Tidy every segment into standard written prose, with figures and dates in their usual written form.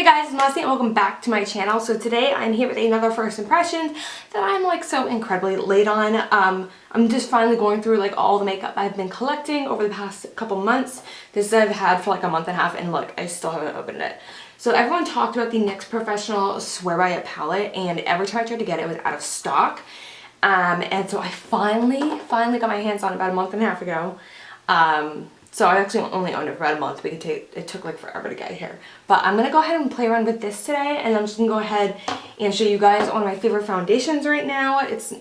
guys, it's Modesty and welcome back to my channel. So today I'm here with another first impressions that I'm like so incredibly late on. I'm just finally going through like all the makeup I've been collecting over the past couple months. This I've had for like a month and a half and look, I still haven't opened it. So everyone talked about the NYX Professional Swear By It palette, and every time I tried to get it, it was out of stock. And so I finally got my hands on it about a month and a half ago. So I actually only owned it for about a month because it took like forever to get here. But I'm going to go ahead and play around with this today, and I'm just going to go ahead and show you guys one of my favorite foundations right now. It's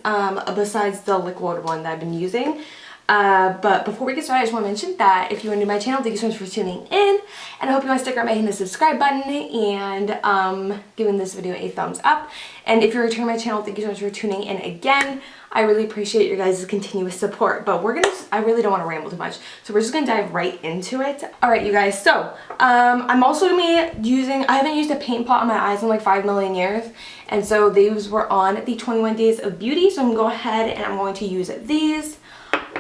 besides the liquid one that I've been using. But before we get started, I just want to mention that if you are new to my channel, thank you so much for tuning in. And I hope you want to stick around by hitting the subscribe button and giving this video a thumbs up. And if you're returning to my channel, thank you so much for tuning in again. I really appreciate your guys' continuous support. But I really don't want to ramble too much, so we're just going to dive right into it. Alright you guys, so I'm also going to be using, I haven't used a paint pot on my eyes in like 5 million years. And so these were on the 21 Days of Beauty, so I'm going to go ahead and I'm going to use these.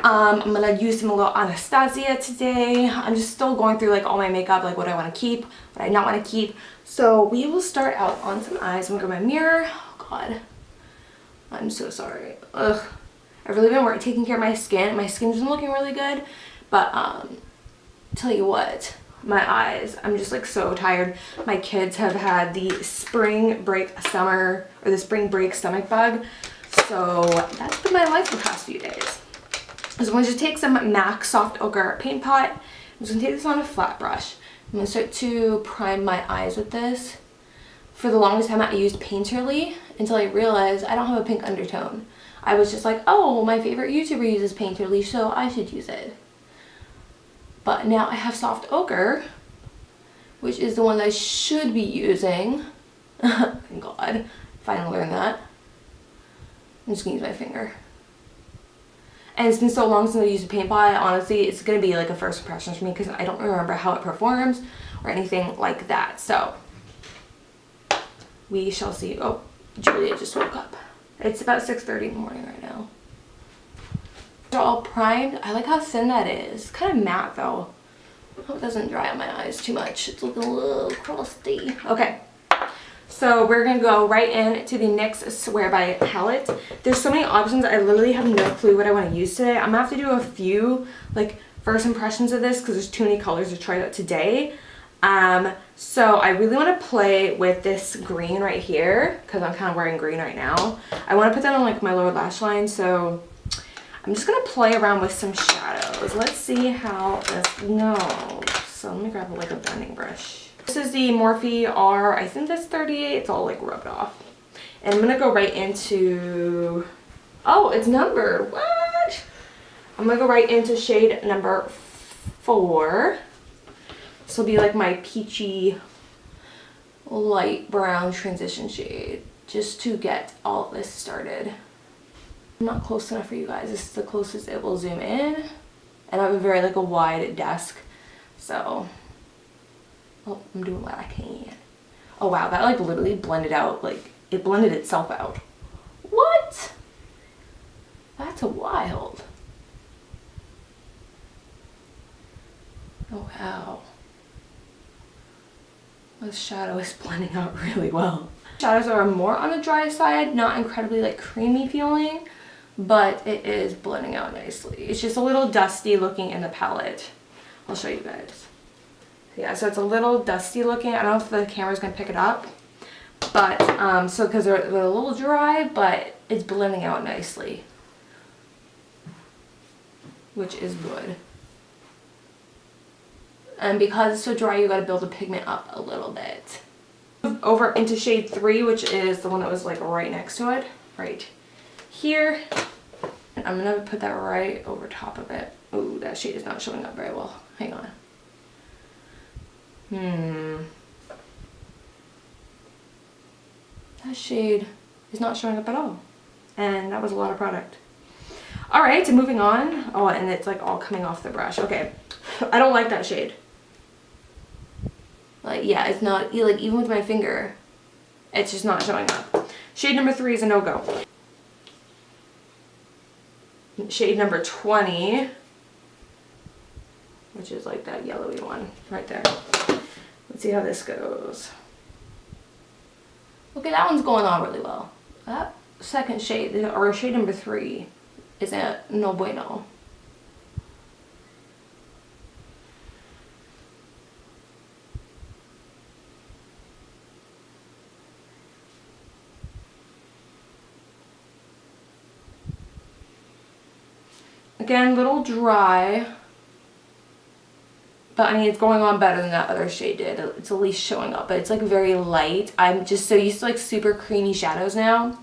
I'm going to use some little Anastasia today. I'm just still going through like all my makeup, like what I want to keep, what I not want to keep. So we will start out on some eyes. I'm going to grab my mirror. Oh god. I'm so sorry. Ugh. I've really been taking care of my skin. My skin's been looking really good. But tell you what, my eyes, I'm just like so tired. My kids have had the spring break stomach bug. So that's been my life the past few days. So I'm going to just take some MAC Soft Ochre Paint Pot. I'm just going to take this on a flat brush. I'm going to start to prime my eyes with this. For the longest time I used Painterly until I realized I don't have a pink undertone. I was just like, oh, my favorite YouTuber uses Painterly, so I should use it. But now I have Soft Ochre, which is the one that I should be using. Thank God, finally learned that. I'm just going to use my finger. And it's been so long since I used a paint pot, honestly, it's going to be like a first impression for me because I don't remember how it performs or anything like that. So, we shall see. Oh, Julia just woke up. It's about 6:30 in the morning right now. They're all primed. I like how thin that is. It's kind of matte though. I hope it doesn't dry on my eyes too much. It's looking a little crusty. Okay. So we're going to go right into the NYX Swear By It palette. There's so many options. I literally have no clue what I want to use today. I'm going to have to do a few like first impressions of this because there's too many colors to try out today. So I really want to play with this green right here because I'm kind of wearing green right now. I want to put that on like my lower lash line, so I'm just going to play around with some shadows. Let's see how this goes. So let me grab like a blending brush. This is the Morphe R, I think that's 38. It's all like rubbed off. And I'm going to go right into, oh, it's numbered. What? I'm going to go right into shade number 4. This will be like my peachy light brown transition shade just to get all of this started. I'm not close enough for you guys. This is the closest it will zoom in. And I have a very like a wide desk. So, oh, I'm doing what I can. Oh wow, that like literally blended out, like it blended itself out. What? That's wild. Oh wow. This shadow is blending out really well. Shadows are more on the dry side, not incredibly like creamy feeling, but it is blending out nicely. It's just a little dusty looking in the palette. I'll show you guys. Yeah, so it's a little dusty looking. I don't know if the camera's gonna pick it up, but so because they're a little dry, but it's blending out nicely, which is good. And because it's so dry, you gotta build the pigment up a little bit. Over into shade 3, which is the one that was like right next to it, right here. And I'm gonna put that right over top of it. Oh, that shade is not showing up very well. Hang on. That shade is not showing up at all. And that was a lot of product. Alright, so moving on. Oh, and it's like all coming off the brush. Okay. I don't like that shade. Like, yeah, it's not, like, even with my finger, it's just not showing up. Shade number 3 is a no-go. Shade number 20, which is like that yellowy one right there. Let's see how this goes. Okay, that one's going on really well. That second shade, or shade number 3, is a no bueno. Again, a little dry. But I mean, it's going on better than that other shade did. It's at least showing up, but it's like very light. I'm just so used to like super creamy shadows now.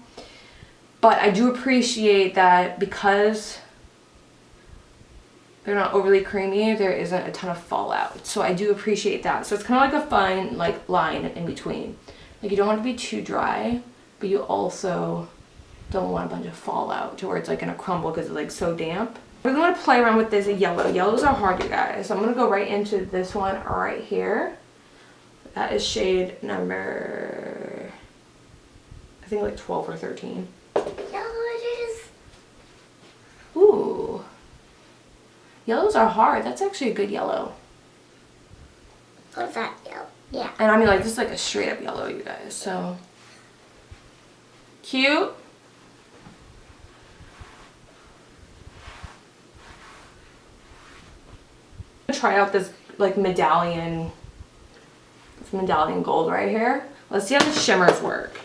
But I do appreciate that because they're not overly creamy, there isn't a ton of fallout. So I do appreciate that. So it's kind of like a fine like line in between. Like you don't want to be too dry, but you also don't want a bunch of fallout to where it's like gonna crumble because it's like so damp. We're going to play around with this yellow. Yellows are hard, you guys. So I'm going to go right into this one right here. That is shade number, I think like 12 or 13. Yellow it is. Ooh. Yellows are hard. That's actually a good yellow. What's that yellow? Yeah. And I mean like this is like a straight up yellow, you guys. So cute. Try out this like medallion gold right here. Let's see how the shimmers work.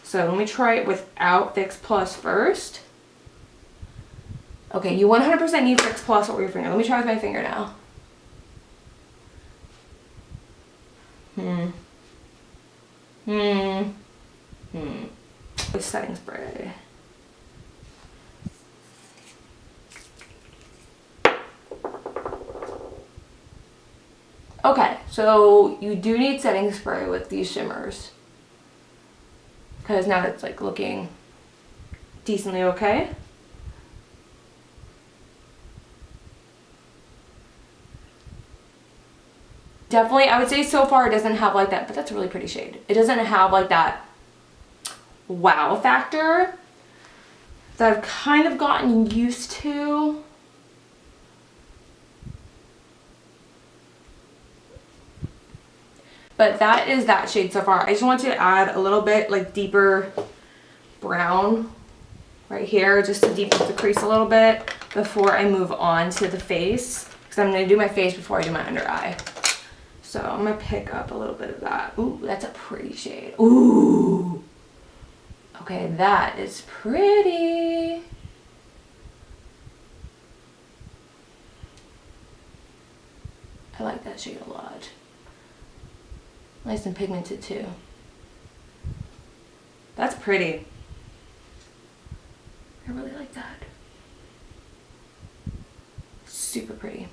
So let me try it without Fix Plus first. Okay, you 100% need Fix Plus over your finger. Let me try with my finger now. Setting spray. Okay, so you do need setting spray with these shimmers because now it's like looking decently okay. Definitely, I would say so far it doesn't have like that, but that's a really pretty shade. It doesn't have like that wow factor that I've kind of gotten used to. But that is that shade so far. I just want to add a little bit like deeper brown right here just to deepen the crease a little bit before I move on to the face. Because I'm going to do my face before I do my under eye. So I'm going to pick up a little bit of that. Ooh, that's a pretty shade. Ooh. Okay, that is pretty. I like that shade a lot. Nice and pigmented too. That's pretty. I really like that. Super pretty.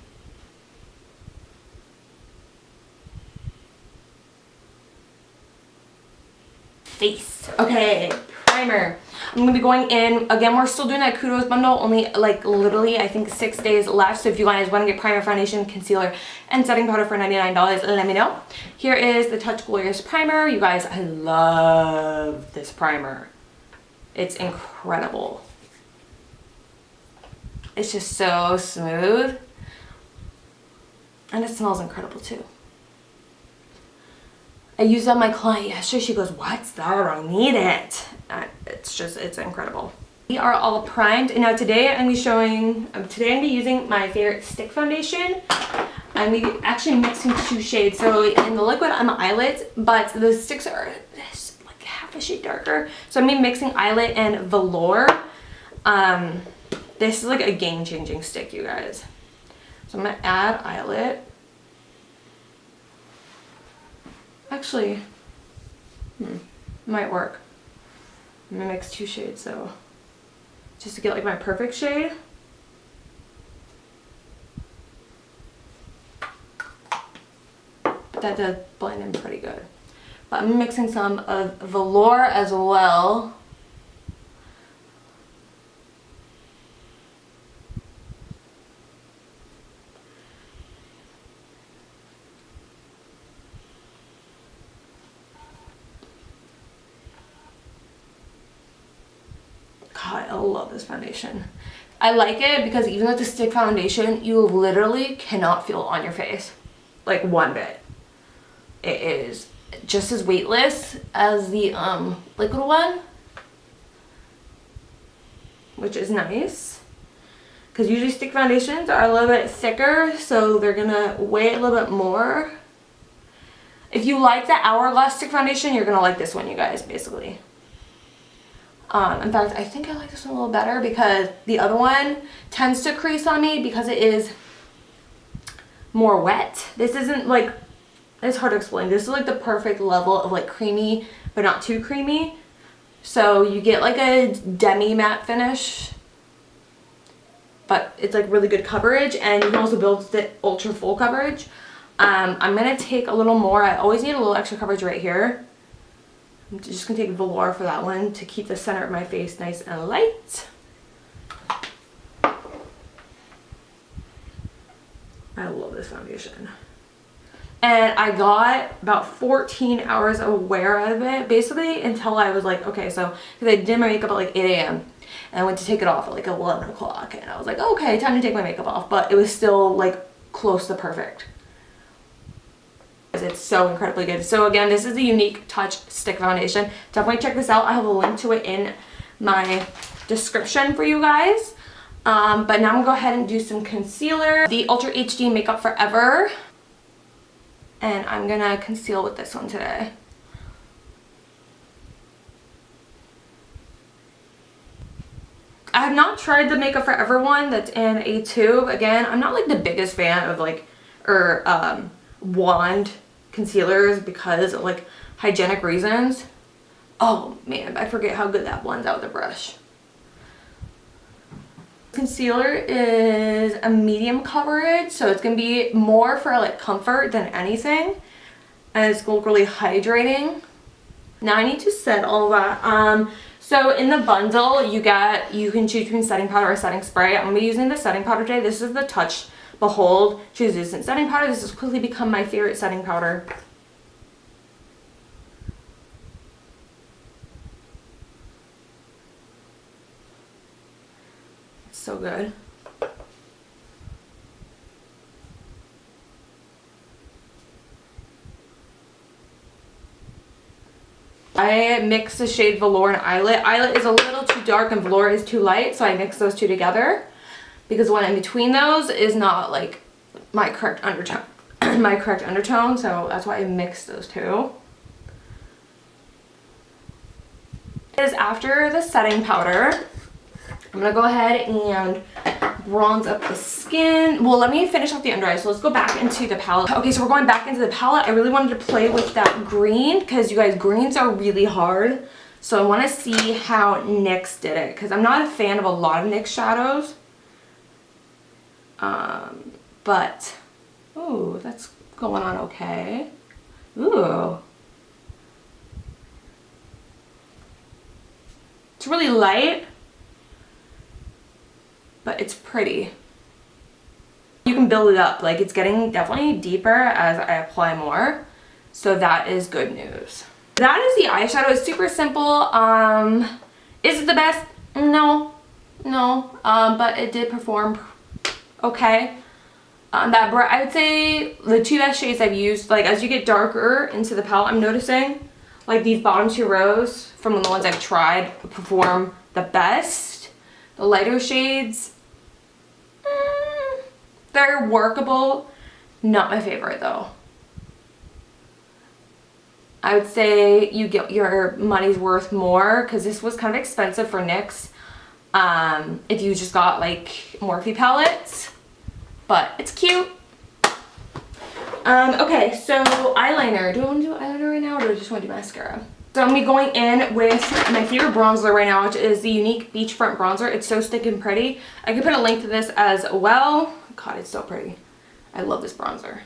Face. Okay, primer. I'm gonna be going in, again, we're still doing that Kudos bundle, only like literally I think 6 days left. So if you guys want to get primer, foundation, concealer, and setting powder for $99, let me know. Here is the Touch Glorious primer. You guys, I love this primer. It's incredible. It's just so smooth. And it smells incredible too. I used it on my client yesterday. She goes, "What's that? I need it." It's incredible. We are all primed. And now today I'm going to be using my favorite stick foundation. I'm actually mixing 2 shades. So in the liquid, I'm eyelet, but the sticks are just like half a shade darker. So I'm gonna be mixing eyelet and velour. This is like a game-changing stick, you guys. So I'm gonna add eyelet. Actually, might work. I'm gonna mix 2 shades, so just to get like my perfect shade. But that does blend in pretty good. But I'm mixing some of velour as well. God, I love this foundation. I like it because even with the stick foundation, you literally cannot feel it on your face. Like one bit. It is just as weightless as the liquid one, which is nice. Because usually stick foundations are a little bit thicker, so they're gonna weigh a little bit more. If you like the Hourglass stick foundation, you're gonna like this one, you guys, basically. In fact, I think I like this one a little better because the other one tends to crease on me because it is more wet. This isn't like, it's hard to explain. This is like the perfect level of like creamy, but not too creamy. So you get like a demi matte finish, but it's like really good coverage, and you can also build the ultra full coverage. I'm gonna take a little more. I always need a little extra coverage right here. I'm just gonna take velour for that one to keep the center of my face nice and light. I love this foundation. And I got about 14 hours of wear out of it, basically, until I was like, okay, so, because I did my makeup at like 8 a.m. and I went to take it off at like 11 o'clock, and I was like, okay, time to take my makeup off, but it was still like close to perfect. It's so incredibly good. So again, this is the Younique Touch Stick Foundation. Definitely check this out. I have a link to it in my description for you guys. But now I'm gonna go ahead and do some concealer. The Ultra HD Makeup Forever. And I'm gonna conceal with this one today. I have not tried the Makeup Forever one that's in a tube. Again, I'm not like the biggest fan of like, wand concealers because of like hygienic reasons. Oh man, I forget how good that blends out with a brush. Concealer is a medium coverage, so it's gonna be more for like comfort than anything, and it's gonna look really hydrating. Now I need to set all that. So in the bundle you can choose between setting powder or setting spray. I'm gonna be using the setting powder today. This is the Touch Behold Translucent Setting Powder. This has quickly become my favorite setting powder. It's so good. I mix the shade Velour and Eyelet. Eyelet is a little too dark and Velour is too light, so I mix those two together. Because the one in between those is not like my correct undertone, so that's why I mixed those two. Is after the setting powder, I'm gonna go ahead and bronze up the skin. Well, let me finish off the under eye, so let's go back into the palette. Okay, so we're going back into the palette. I really wanted to play with that green because you guys, greens are really hard. So I want to see how NYX did it because I'm not a fan of a lot of NYX shadows. But, ooh, that's going on okay. Ooh. It's really light, but it's pretty. You can build it up, like it's getting definitely deeper as I apply more. So that is good news. That is the eyeshadow. It's super simple. Is it the best? No, but it did perform okay. I would say the two best shades I've used, like as you get darker into the palette, I'm noticing like these bottom two rows from the ones I've tried perform the best. The lighter shades, they're workable. Not my favorite though. I would say you get your money's worth more because this was kind of expensive for NYX. If you just got like Morphe palettes. But it's cute. Okay, so eyeliner. Do I want to do eyeliner right now or do I just want to do mascara? So I'm going to be going in with my favorite bronzer right now, which is the Younique Beachfront Bronzer. It's so stinking pretty. I can put a link to this as well. God, it's so pretty. I love this bronzer.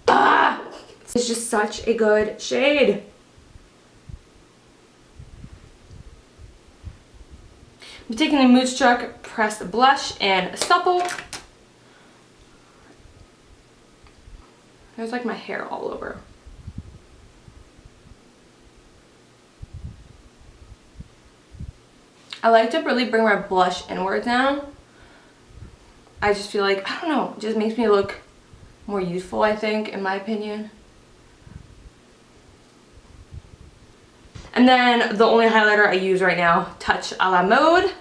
Ah! It's just such a good shade. I'm taking the Moodstruck Pressed Blush and Supple. There's like my hair all over. I like to really bring my blush inwards now. I just feel like, I don't know, it just makes me look more youthful, I think, in my opinion. And then the only highlighter I use right now, Touch a la Mode.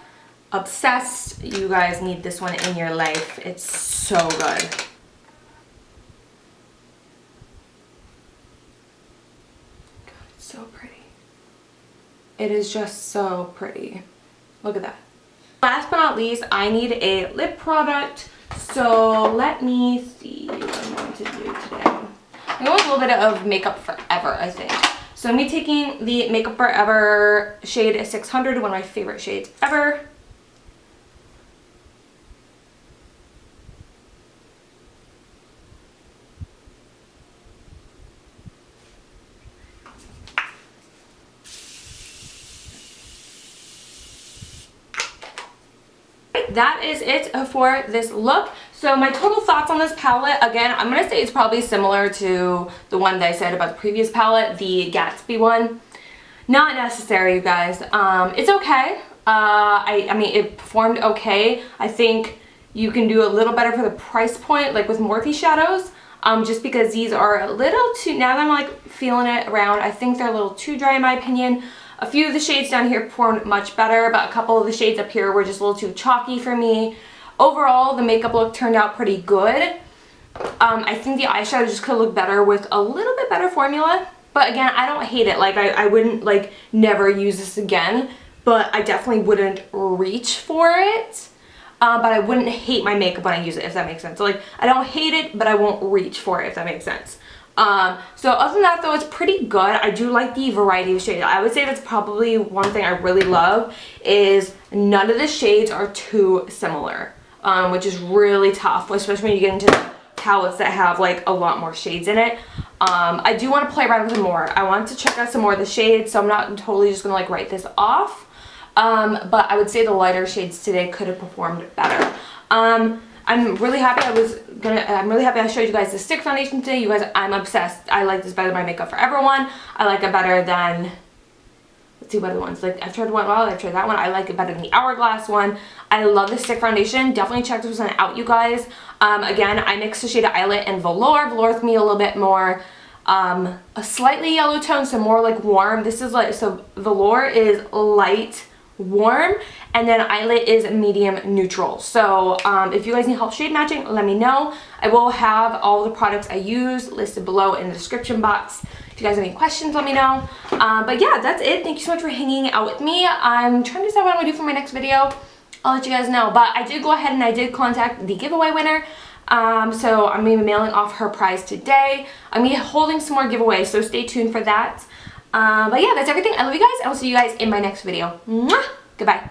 Obsessed. You guys need this one in your life. It's so good. God, it's so pretty. It is just so pretty. Look at that. Last but not least, I need a lip product. So let me see what I'm going to do today. I'm going with a little bit of Makeup Forever, I think. So I'm taking the Makeup Forever shade 600, one of my favorite shades ever. That is it for this look. So my total thoughts on this palette, again, I'm going to say it's probably similar to the one that I said about the previous palette, the Gatsby one. Not necessary, you guys. It's okay. I mean, it performed okay. I think you can do a little better for the price point, like with Morphe shadows, just because these are a little too, now that I'm like feeling it around, I think they're a little too dry in my opinion. A few of the shades down here performed much better, but a couple of the shades up here were just a little too chalky for me. Overall, the makeup look turned out pretty good. I think the eyeshadow just could look better with a little bit better formula. But again, I don't hate it. Like, I wouldn't, like, never use this again. But I definitely wouldn't reach for it. But I wouldn't hate my makeup when I use it, if that makes sense. So, like, I don't hate it, but I won't reach for it, if that makes sense. So other than that though, it's pretty good. I do like the variety of shades. I would say that's probably one thing I really love is none of the shades are too similar, which is really tough, especially when you get into palettes that have like a lot more shades in it. I do want to play around with them more. I want to check out some more of the shades, so I'm not totally just gonna like write this off. But I would say the lighter shades today could have performed better. I'm really happy I showed you guys the stick foundation today. You guys, I'm obsessed. I like this better than my Makeup Forever one. I like it better than, let's see what other ones. Like I've tried one, well, I've tried that one. I like it better than the Hourglass one. I love this stick foundation. Definitely check this one out, you guys. Again, I mixed the shade of Eyelet and Velour. Velour with me a little bit more, a slightly yellow tone, so more like warm. This is like, so Velour is light warm, and then Eyelet is medium neutral. So if you guys need help shade matching, let me know. I will have all the products I use listed below in the description box. If you guys have any questions, let me know. But yeah, that's it. Thank you so much for hanging out with me. I'm trying to decide what I'm gonna do for my next video. I'll let you guys know. But I did go ahead and I did contact the giveaway winner. So I'm gonna be mailing off her prize today. I'm gonna be holding some more giveaways, so stay tuned for that. But yeah, that's everything. I love you guys. I will see you guys in my next video. Mwah! Goodbye.